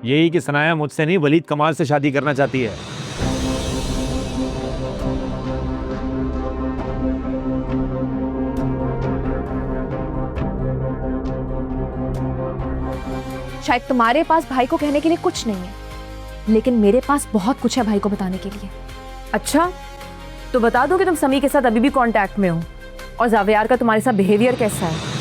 यही कि सनाया मुझसे नहीं वलीद कमाल से शादी करना चाहती है। शायद तुम्हारे पास भाई को कहने के लिए कुछ नहीं है, लेकिन मेरे पास बहुत कुछ है भाई को बताने के लिए। अच्छा, तो बता दो कि तुम समी के साथ अभी भी कांटेक्ट में हो और जावियार का तुम्हारे साथ बिहेवियर कैसा है।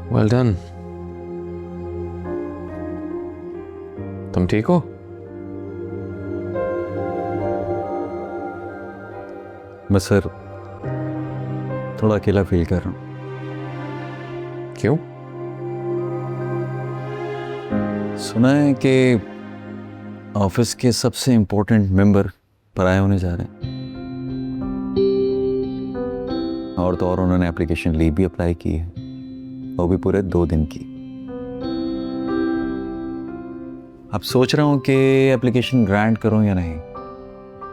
Well done. तुम ठीक हो? मैं सर थोड़ा अकेला फील कर रहा हूँ। क्यों? सुना है कि ऑफिस के सबसे इम्पोर्टेंट मेंबर पराये होने जा रहे हैं, और तो और उन्होंने एप्लीकेशन लीव भी अप्लाई की है, वो भी पूरे 2 दिन की। अब सोच रहा हूँ कि एप्लीकेशन ग्रांट करूँ या नहीं।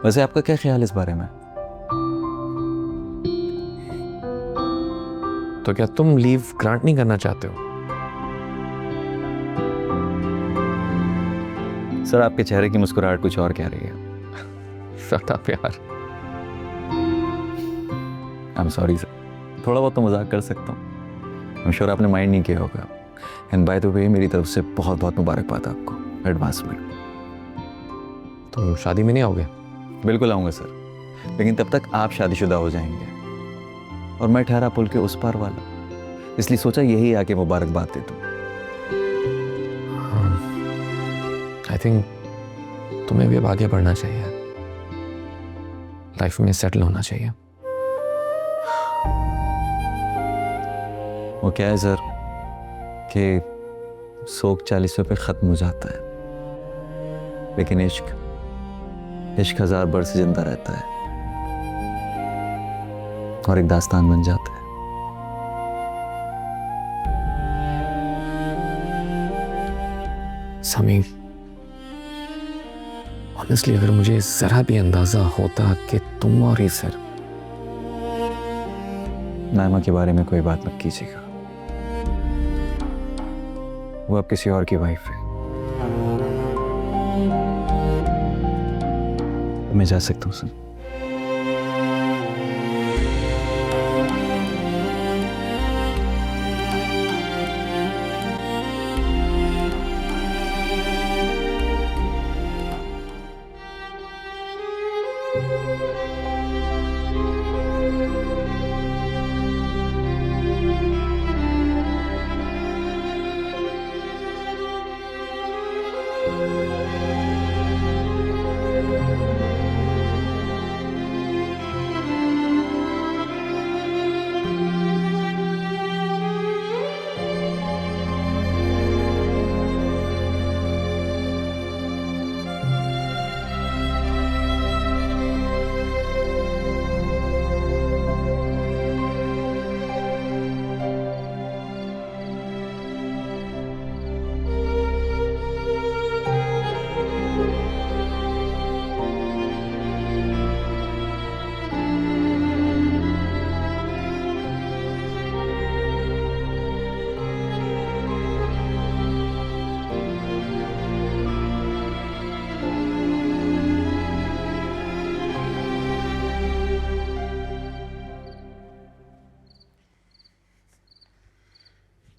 वैसे आपका क्या ख्याल है इस बारे में? तो क्या तुम लीव ग्रांट नहीं करना चाहते हो? सर आपके चेहरे की मुस्कुराहट कुछ और कह रही है। शट अप यार। आई एम सॉरी सर, थोड़ा बहुत तो मजाक कर सकता हूँ। आई एम श्योर आपने माइंड नहीं किया होगा। एंड बाय द वे मेरी तरफ से बहुत बहुत मुबारकबाद आपको एडवांस में। तुम शादी में नहीं आओगे? बिल्कुल आऊँगा सर, लेकिन तब तक आप शादीशुदा हो जाएंगे और मैं ठहरा पुल के उस पार वाला, इसलिए सोचा यही आके मुबारकबाद दे दूँ। आई थिंक तुम्हें भी अब आगे बढ़ना चाहिए, लाइफ में सेटल होना चाहिए। वो क्या है सर कि शौक 40वें पे ख़त्म हो जाता है, लेकिन इश्क 1000 बरस जिंदा रहता है और एक दास्तान बन जाता है। समी, ऑनेस्टली अगर मुझे जरा भी अंदाजा होता कि तुम और ये सर। नायमा के बारे में कोई बात मत कीजिएगा, वो अब किसी और की वाइफ है। मैं जा सकता हूँ सर?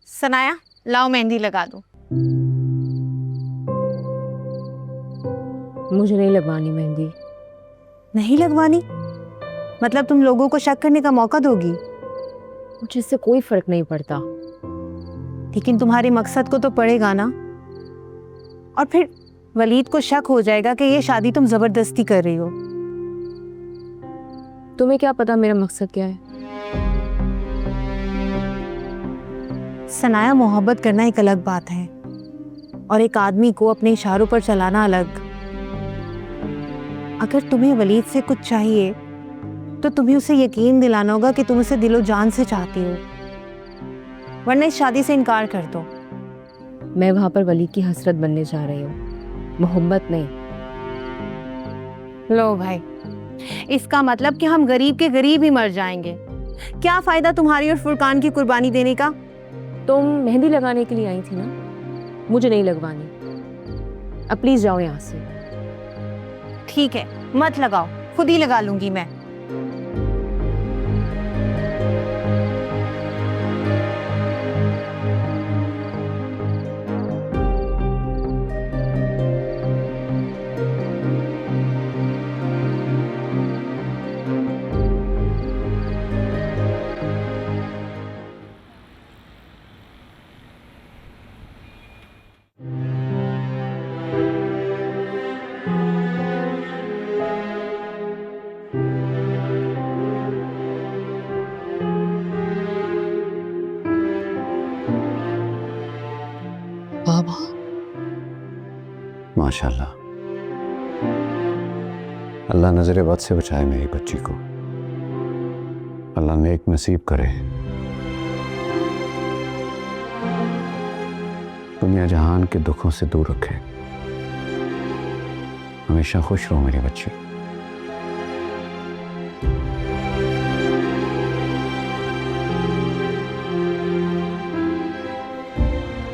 सनाया, लाओ मेहंदी लगा दो। मुझे नहीं लगवानी मेहंदी। नहीं लगवानी? मतलब तुम लोगों को शक करने का मौका दोगी? मुझे इससे कोई फर्क नहीं पड़ता। लेकिन तुम्हारे मकसद को तो पड़ेगा ना, और फिर वलीद को शक हो जाएगा कि ये शादी तुम जबरदस्ती कर रही हो। तुम्हें क्या पता मेरा मकसद क्या है? सनाया, मोहब्बत करना एक अलग बात है और एक आदमी को अपने इशारों पर चलाना अलग। अगर तुम्हें वलीद से कुछ चाहिए तो तुम्हें उसे यकीन दिलाना होगा कि तुम उसे दिलो जान से चाहती हो। वरना इस शादी से इनकार कर दो। मैं वहां पर वलीद की हसरत बनने जा रही हूँ, मोहब्बत नहीं। लो भाई, इसका मतलब कि हम गरीब के गरीब ही मर जाएंगे। क्या फायदा तुम्हारी और फुरकान की कुर्बानी देने का? तुम मेहंदी लगाने के लिए आई थी ना, मुझे नहीं लगवानी। अब प्लीज जाओ यहाँ से। ठीक है, मत लगाओ, खुद ही लगा लूंगी मैं। बाबा, माशाल्लाह, अल्लाह नजर बद से बचाए मेरी बच्ची को। अल्लाह नेक नसीब करे, दुनिया जहान के दुखों से दूर रखे। हमेशा खुश रहो मेरी बच्ची।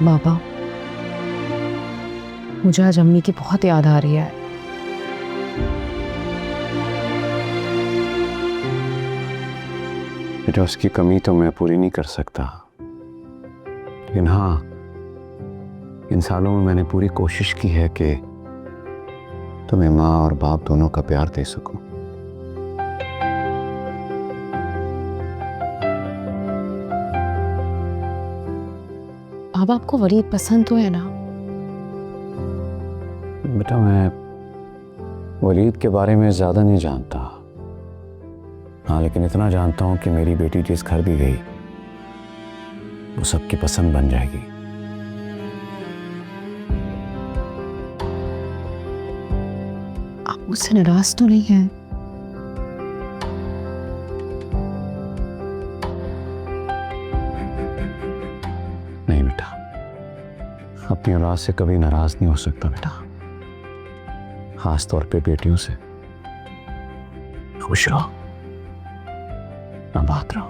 बाबा, मुझे आज अम्मी की बहुत याद आ रही है। बेटा, उसकी कमी तो मैं पूरी नहीं कर सकता, लेकिन हाँ, इन सालों में मैंने पूरी कोशिश की है कि तुम्हें माँ और बाप दोनों का प्यार दे सकूं। बाबा, आपको वलीद पसंद तो है ना? बेटा, मैं वलीद के बारे में ज़्यादा नहीं जानता। हाँ, लेकिन इतना जानता हूँ कि मेरी बेटी जिस घर भी गई वो सबकी पसंद बन जाएगी। आप मुझसे नाराज तो नहीं हैं? नहीं बेटा, अपनी औलाद से कभी नाराज नहीं हो सकता बेटा, खास तौर पे बेटियों से। खुश रहो, आबाद रहो।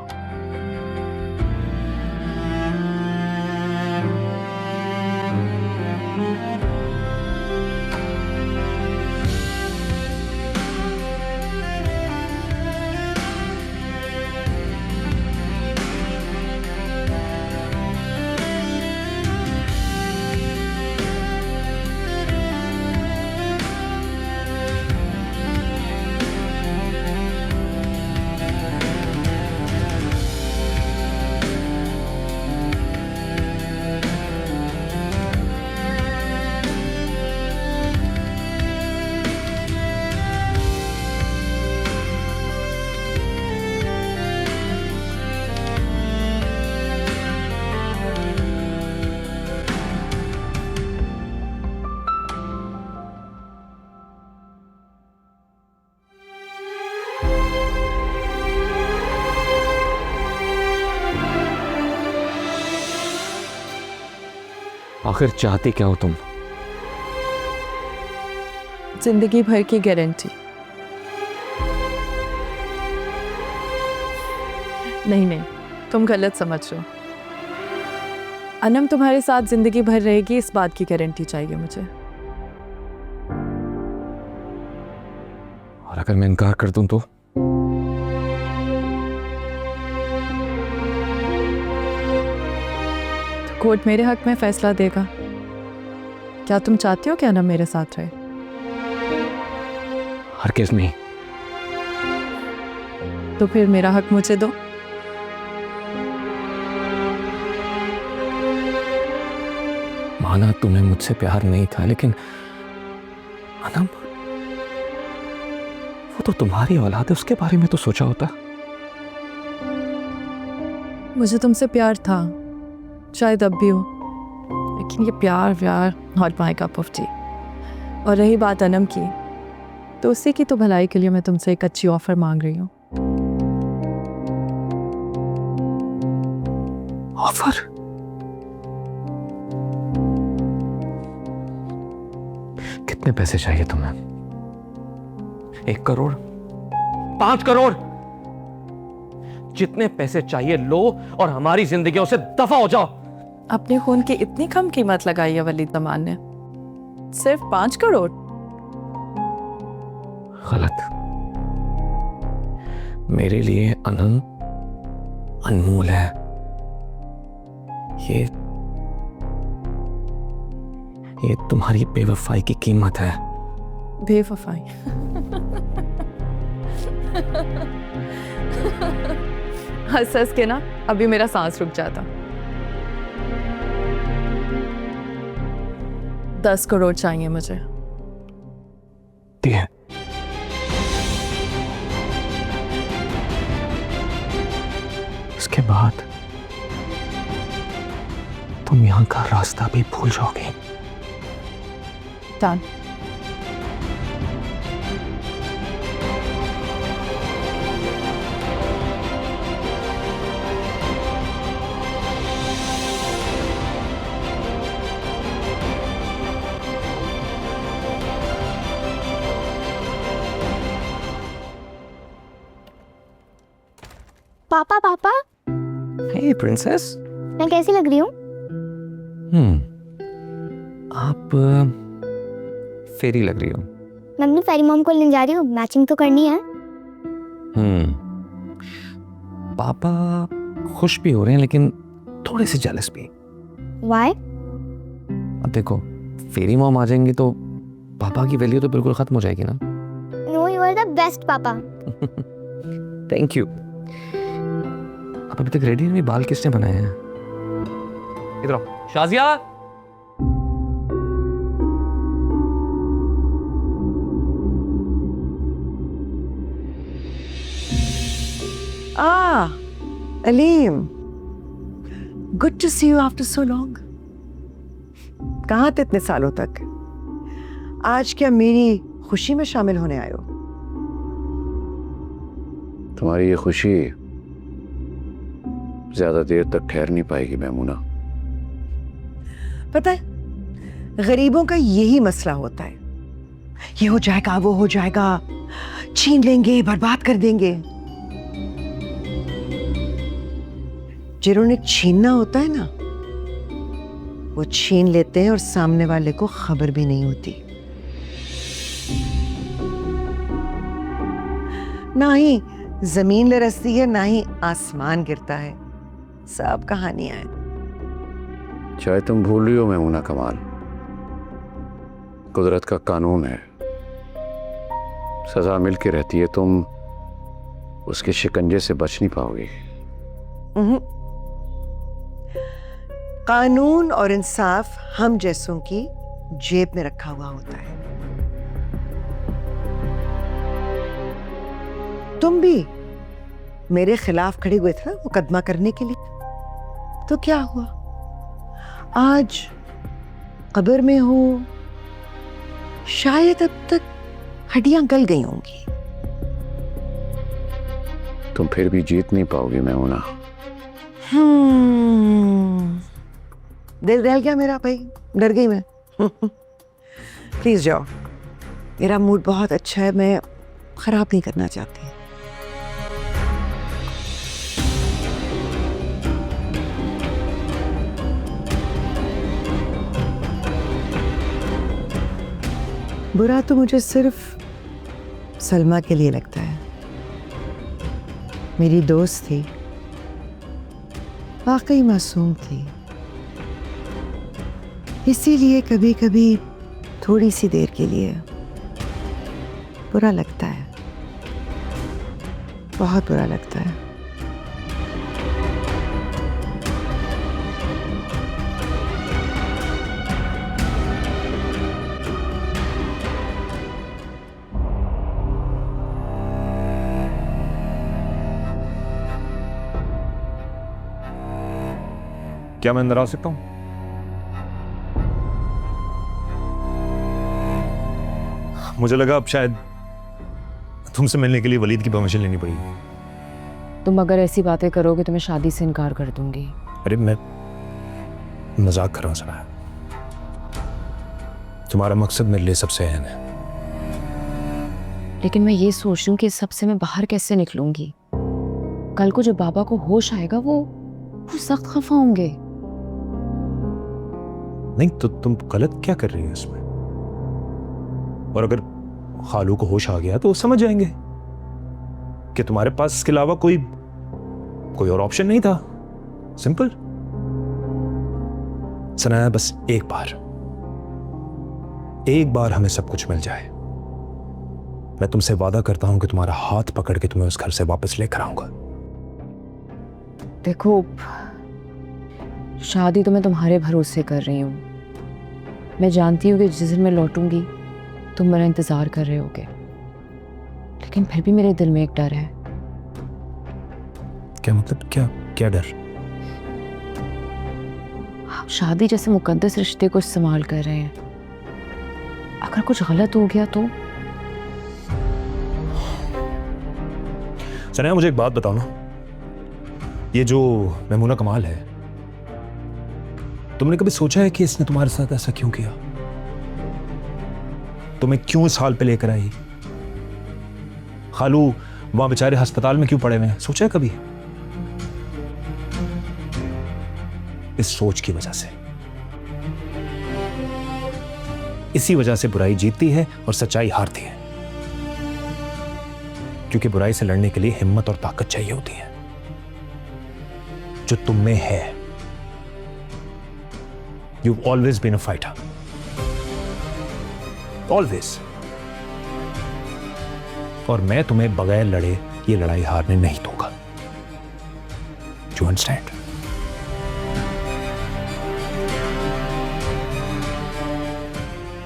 आखिर चाहती क्या हो तुम? जिंदगी भर की गारंटी। नहीं नहीं, तुम गलत समझ रहे हो। अनम तुम्हारे साथ जिंदगी भर रहेगी, इस बात की गारंटी चाहिए मुझे। और अगर मैं इनकार कर दूं तो? कोर्ट मेरे हक में फैसला देगा। क्या तुम चाहते हो कि अनम मेरे साथ रहे? हरगिज़ नहीं। तो फिर मेरा हक मुझे दो। माना तुम्हें मुझसे प्यार नहीं था, लेकिन अनम, वो तो तुम्हारी औलाद है, उसके बारे में तो सोचा होता। मुझे तुमसे प्यार था, शायद अब भी हो, लेकिन ये प्यार not my cup of T. और रही बात अनम की, तो उसी की तो भलाई के लिए मैं तुमसे एक अच्छी ऑफर मांग रही हूँ। ऑफर? कितने पैसे चाहिए तुम्हें? 1 करोड़, 5 करोड़, जितने पैसे चाहिए लो और हमारी जिंदगियों से दफा हो जाओ। अपने खून की इतनी कम कीमत लगाई है वलीद जमान ने, सिर्फ 5 करोड़। गलत। मेरे लिए अनंत अनमोल है। ये तुम्हारी बेवफाई की कीमत है। बेवफाई। हंस हंस के ना अभी मेरा सांस रुक जाता। 10 करोड़ चाहिए मुझे। दिए। इसके बाद तुम यहां का रास्ता भी भूल जाओगे। डन। पापा पापा, हे प्रिंसेस। मैं कैसी लग रही हूँ? आप फेरी लग रही हो। मैं अपनी फेरी मॉम को लेने जा रही हूँ, मैचिंग तो करनी है। पापा खुश भी हो रहे हैं लेकिन थोड़े से जेलस भी। वाई? अब देखो, फेरी मॉम आ जाएंगी तो पापा की वैल्यू तो बिल्कुल खत्म हो जाएगी ना। No, you are the best पापा। Thank you. अब अभी तक रेडी नहीं, बाल किसने बनाए हैं? इधर आओ Shazia. Aleem, good to see you after so long. कहाँ थे इतने सालों तक? आज क्या मेरी खुशी में शामिल होने आए हो? तुम्हारी ये खुशी ज्यादा देर तक ठहर नहीं पाएगी मैमूना। पता है, गरीबों का यही मसला होता है, ये हो जाएगा वो हो जाएगा, छीन लेंगे बर्बाद कर देंगे। जिन्होंने छीनना होता है ना, वो छीन लेते हैं और सामने वाले को खबर भी नहीं होती। ना ही जमीन लरसती है, ना ही आसमान गिरता है। सब कहानियां हैं। शायद तुम भूल रही हो मैमूना कमाल, कुदरत का कानून है, सजा मिल के रहती है, तुम उसके शिकंजे से बच नहीं पाओगी। कानून और इंसाफ हम जैसों की जेब में रखा हुआ होता है। तुम भी मेरे खिलाफ खड़े हुए थे ना मुकदमा करने के लिए, तो क्या हुआ? आज कब्र में हो, शायद अब तक हड्डियां गल गई होंगी। तुम फिर भी जीत नहीं पाओगी मैमूना। दिल दहल गया मेरा भाई, डर गई मैं। प्लीज जाओ, मेरा मूड बहुत अच्छा है, मैं खराब नहीं करना चाहती। बुरा तो मुझे सिर्फ सलमा के लिए लगता है। मेरी दोस्त थी, वाकई मासूम थी, इसीलिए कभी कभी थोड़ी सी देर के लिए बुरा लगता है, बहुत बुरा लगता है। क्या मैं अंदर आ सकता हूँ? मुझे लगा अब शायद तुमसे मिलने के लिए वलीद की परमिशन लेनी पड़ेगी। तुम अगर ऐसी बातें करोगे तो मैं शादी से इनकार कर दूंगी। अरे मैं मजाक कर रहा हूँ सना। तुम्हारा मकसद मेरे लिए सबसे अहम है। लेकिन मैं ये सोच रही हूँ कि इस सबसे मैं बाहर कैसे निकलूंगी। कल को जब बाबा को होश आएगा वो सख्त खफा होंगे। नहीं तो तुम गलत क्या कर रही हो इसमें? और अगर खालू को होश आ गया तो वो समझ जाएंगे कि तुम्हारे पास इसके अलावा कोई और ऑप्शन नहीं था। सिंपल। सनाया, बस एक बार हमें सब कुछ मिल जाए, मैं तुमसे वादा करता हूं कि तुम्हारा हाथ पकड़ के तुम्हें उस घर से वापस लेकर आऊंगा। देखो, शादी तो मैं तुम्हारे भरोसे कर रही हूँ। मैं जानती हूँ कि जिस दिन मैं लौटूंगी तुम मेरा इंतजार कर रहे होगे, लेकिन फिर भी मेरे दिल में एक डर है। क्या मतलब? क्या डर? आप शादी जैसे मुकद्दस रिश्ते को इस्तेमाल कर रहे हैं, अगर कुछ गलत हो गया तो? सनाया, मुझे एक बात बताओ ना, ये जो मैमूना कमाल है, तुमने कभी सोचा है कि इसने तुम्हारे साथ ऐसा क्यों किया? तुम्हें क्यों इस हाल पे लेकर आई? खालू वहां बेचारे अस्पताल में क्यों पड़े हुए हैं, सोचा है कभी? इस सोच की वजह से, इसी वजह से बुराई जीतती है और सच्चाई हारती है, क्योंकि बुराई से लड़ने के लिए हिम्मत और ताकत चाहिए होती है, जो तुम में है। You've always been a fighter. Always. और मैं तुम्हें बगैर लड़े ये लड़ाई हारने नहीं दूंगा। Do you understand?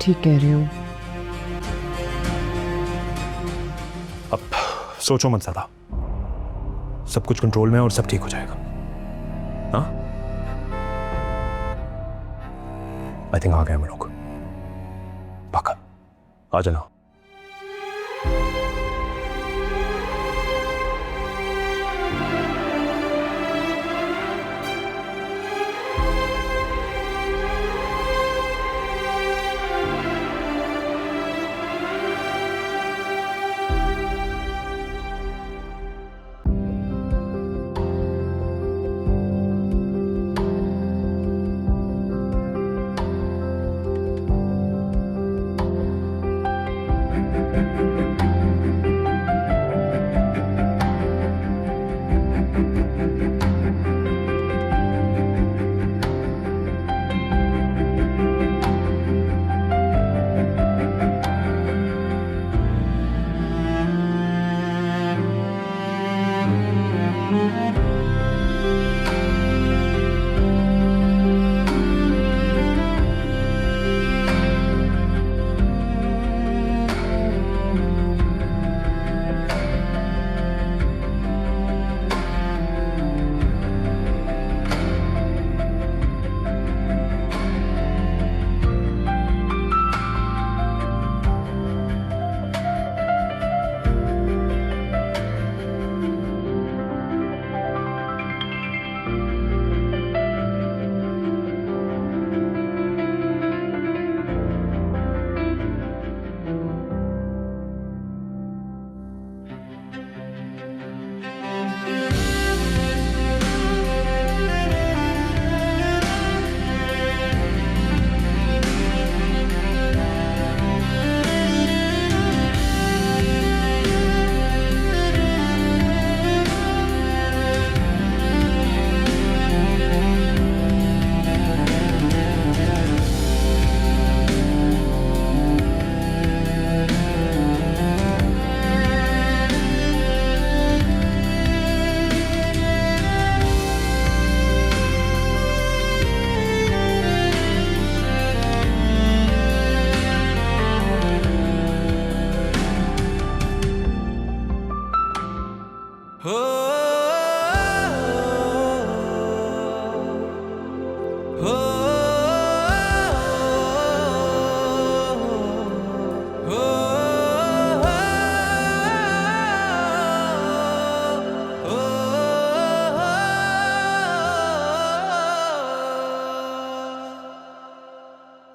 ठीक कह रही हूँ। अब सोचो मत ज्यादा, सब कुछ कंट्रोल में है और सब ठीक हो जाएगा। हाँ, आई थिंक आ गए हम लोग। पक्का आ जाना।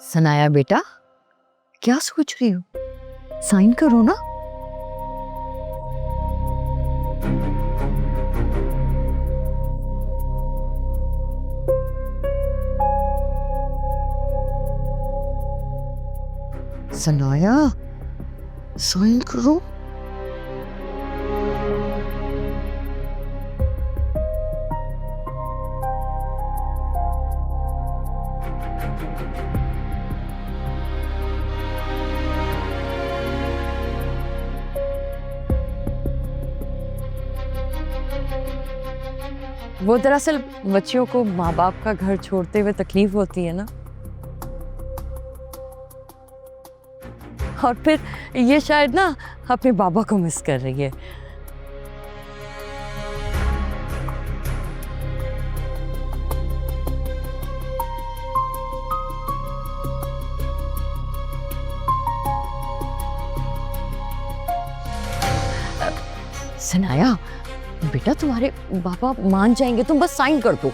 सनाया बेटा, क्या सोच रही हो? साइन करो ना। सनाया, साइन करो। वो दरअसल बच्चियों को माँ बाप का घर छोड़ते हुए तकलीफ होती है ना, और फिर ये शायद ना अपने बाबा को मिस कर रही है। सनाया बेटा, तुम्हारे पापा मान जाएंगे, तुम बस साइन कर दो।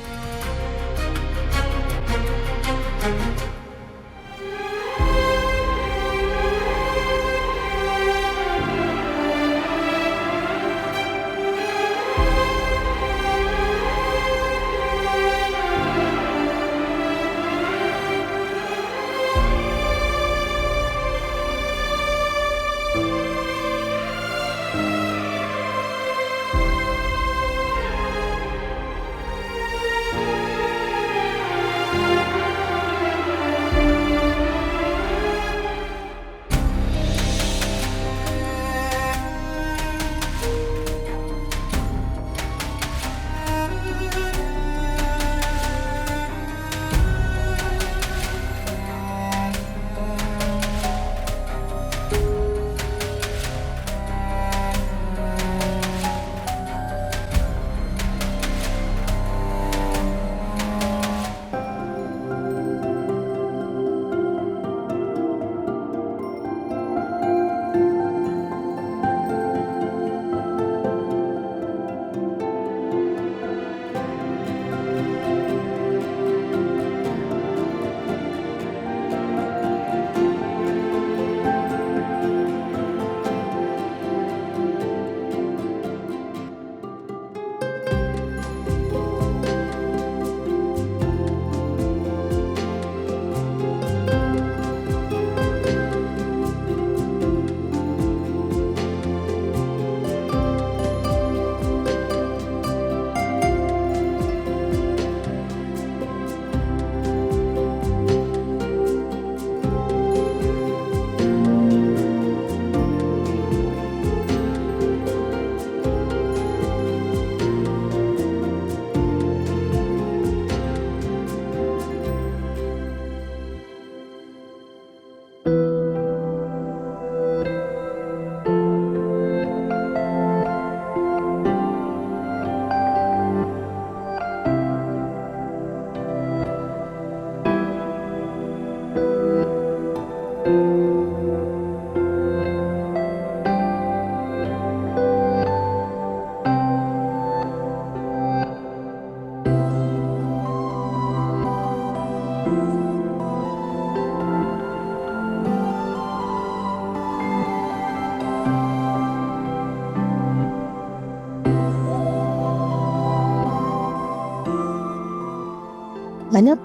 अनब,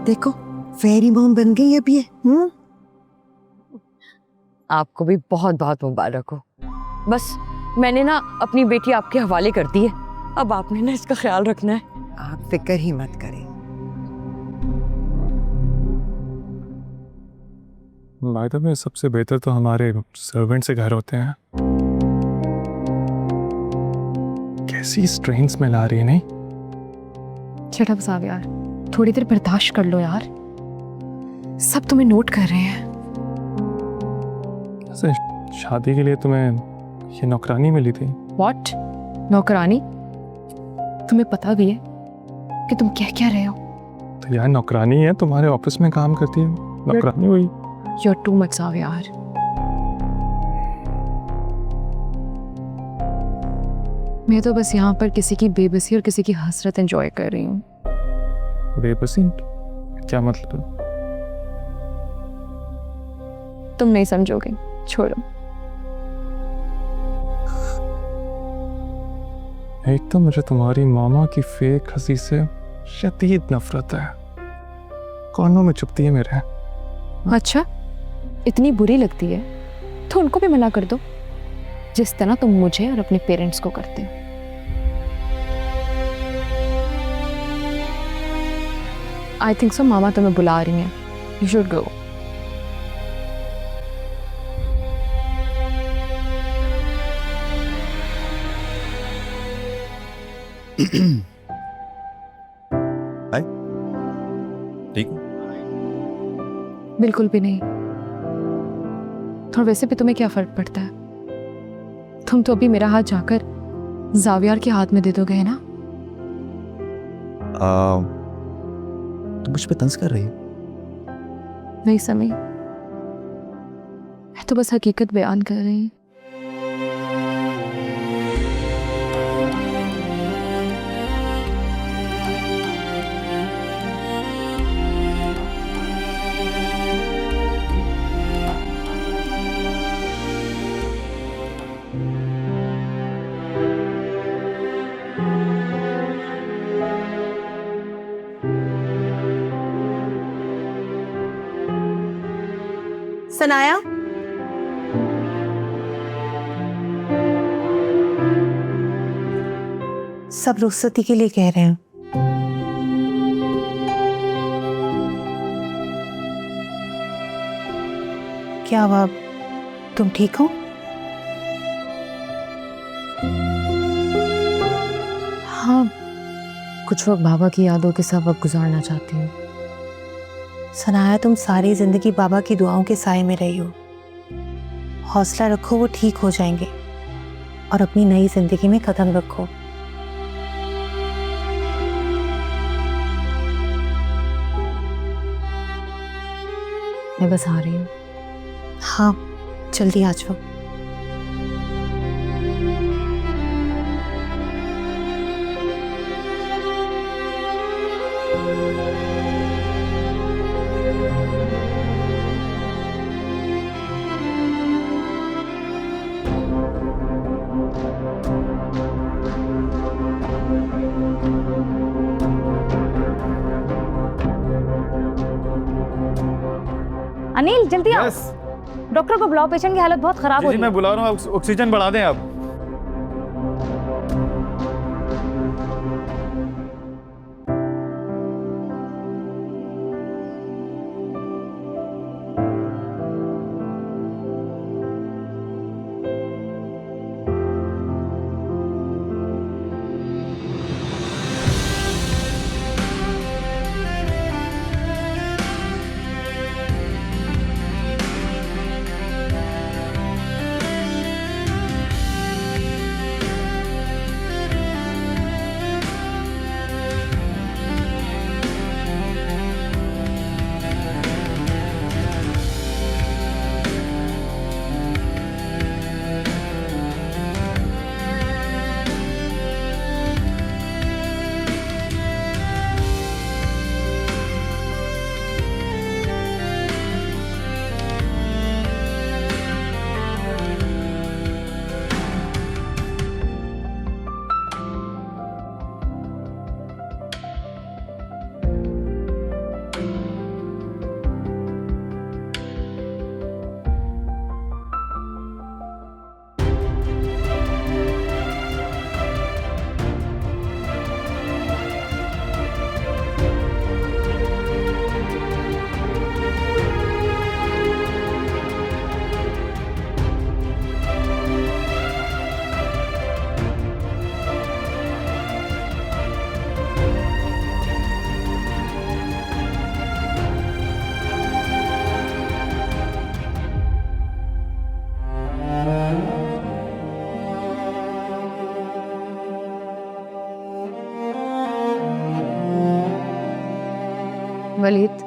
देखो फेरी मॉम बन गई अब ये। आपको भी बहुत बहुत मुबारक हो। बस मैंने ना अपनी बेटी आपके हवाले कर दी है, अब आपने ना इसका ख्याल रखना है। आप फिक्र ही मत करें। बाय में सबसे बेहतर तो हमारे सर्वेंट से घर होते हैं। कैसी स्ट्रेन स्मेल आ रही है। नहीं शट अप साव यार, थोड़ी देर बर्दाश्त कर लो यार, सब तुम्हें नोट कर रहे हैं। ऐसे शादी के लिए तुम्हें ये नौकरानी मिली थी? व्हाट? नौकरानी? तुम्हें पता भी है कि तुम क्या क्या रहे हो? तो यार नौकरानी है, तुम्हारे ऑफिस में काम करती है, नौकरानी हुई। You're too much साव यार। मैं तो बस यहाँ पर किसी की बेबसी और किसी की हसरत एंजॉय कर रही हूँ। बेबसी क्या मतलब? तुम नहीं समझोगे, छोड़ो। एक तो मुझे तुम्हारी मामा की फेक हंसी से शदीद नफरत है, कानों में चुभती है मेरे। अच्छा, इतनी बुरी लगती है तो उनको भी मना कर दो, जिस तरह तुम मुझे और अपने पेरेंट्स को करते हो। आई थिंक सो मामा तुम्हें बुला रही हैं, यू शुड गो। ठीक। बिल्कुल भी नहीं। और वैसे भी तुम्हें क्या फर्क पड़ता है? तुम तो अभी मेरा हाथ जाकर जावियार के हाथ में दे दोगे, है ना? तुम मुझ पे तंज कर रही हो? नहीं समी, मैं तो बस हकीकत बयान कर रही हूँ। सनाया, सब रुखसती के लिए कह रहे हैं। क्या हुआ, तुम ठीक हो? हाँ, कुछ वक्त बाबा की यादों के साथ वक्त गुजारना चाहती हूँ। सनाया, तुम सारी जिंदगी बाबा की दुआओं के साए में रही हो। हौसला रखो, वो ठीक हो जाएंगे। और अपनी नई जिंदगी में कदम रखो। मैं बस आ रही हूँ। हाँ, जल्दी आ जाओ। अनिल जल्दी आओ, डॉक्टर को बुलाओ, पेशेंट की हालत बहुत खराब हो रही है। मैं बुला रहा हूँ, ऑक्सीजन बढ़ा दें आप। वलीद,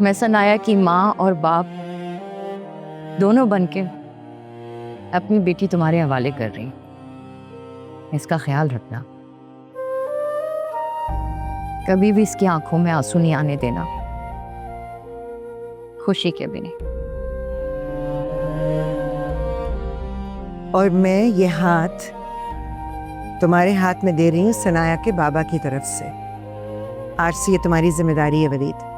मैं सनाया की माँ और बाप दोनों बनके अपनी बेटी तुम्हारे हवाले कर रही हूं। इसका ख्याल रखना। कभी भी इसकी आंखों में आंसू नहीं आने देना, खुशी के भी नहीं। और मैं ये हाथ तुम्हारे हाथ में दे रही हूँ सनाया के बाबा की तरफ से। आज से ये तुम्हारी जिम्मेदारी है वलीद।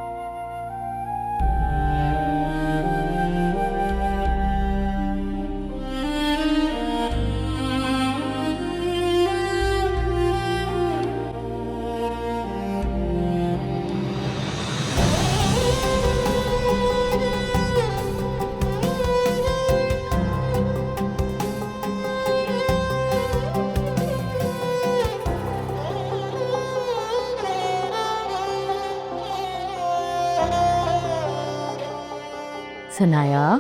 सनाया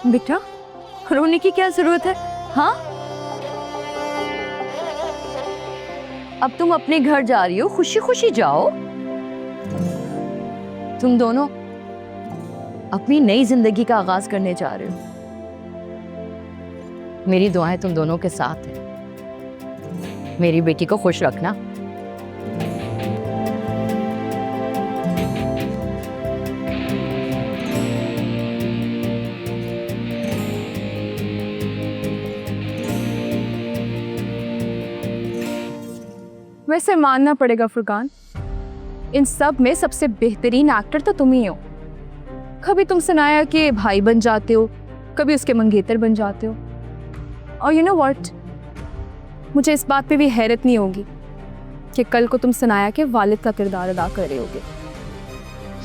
बेटा, रोने की क्या जरूरत है? हाँ, अब तुम अपने घर जा रही हो, खुशी खुशी जाओ। तुम दोनों अपनी नई जिंदगी का आगाज करने जा रहे हो। मेरी दुआएं तुम दोनों के साथ है। मेरी बेटी को खुश रखना। वैसे मानना पड़ेगा फुरकान, इन सब में सबसे बेहतरीन एक्टर तो तुम ही हो। कभी तुम सनाया के भाई बन जाते हो, कभी उसके मंगेतर बन जाते हो। और यू नो व्हाट, मुझे इस बात पे भी हैरत नहीं होगी कि कल को तुम सनाया के वालिद का किरदार अदा कर रहे होगे।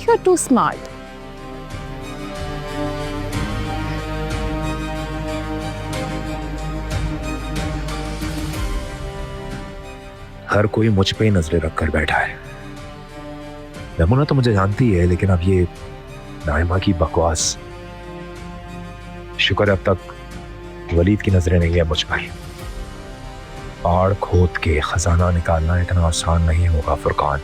You are too smart. हर कोई मुझ पे ही नजरें रखकर बैठा है। यमुना तो मुझे जानती है, लेकिन अब ये नाइमा की बकवास। शुक्र है अब तक वलीद की नजरें नहीं है मुझ पर। पहाड़ खोद के खजाना निकालना इतना आसान नहीं होगा फुरकान।